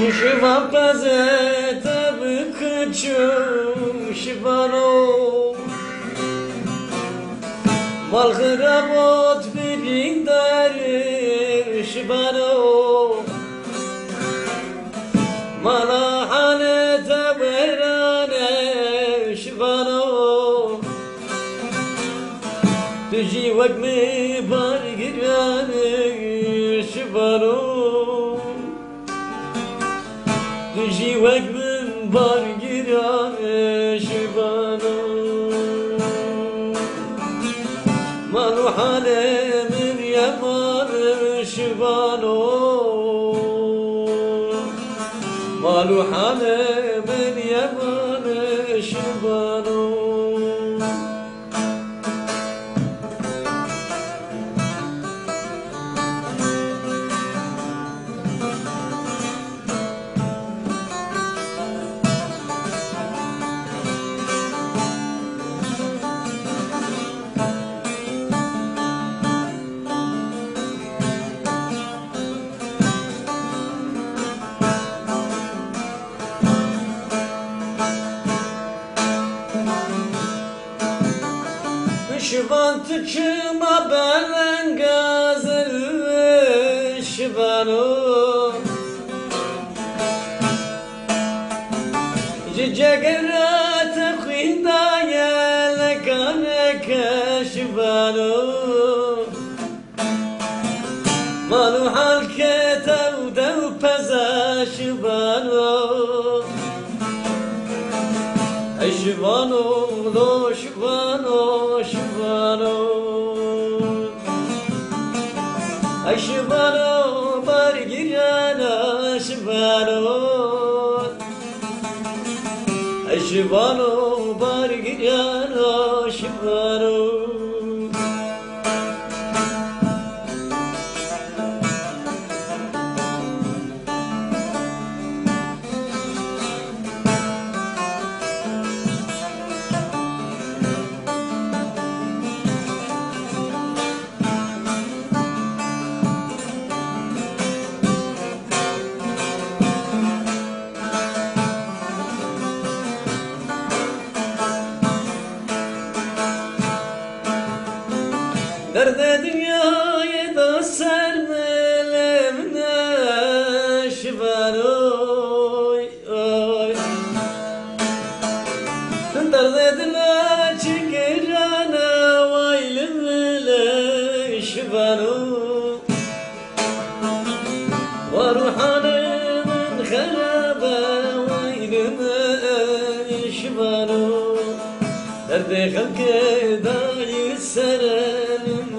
شفا بزت بکچم شفانو مال خرابات برین در شفانو مالا حالت بران شفانو تجي وقت مبارقران شفانو تجي وقت مبارقران شفانو مالو حالي من يمان شفانو مالو حالي من يمان شفانو شفان تكما بلنغاز الشفانو ججاقرات خوين دايا لكانك شفانو مالو حالك تودو بزا شفانو شفانو لو شفانو شفانو شفانو بارقيانا شفانو شفانو بارقيانا شفانو درد dünyayı da sermelemine şifaroy derdedine çıkırana vaylımile şifaroy var ruhanımın harabe vaylımile şifaroy derdi halkı da yükserelim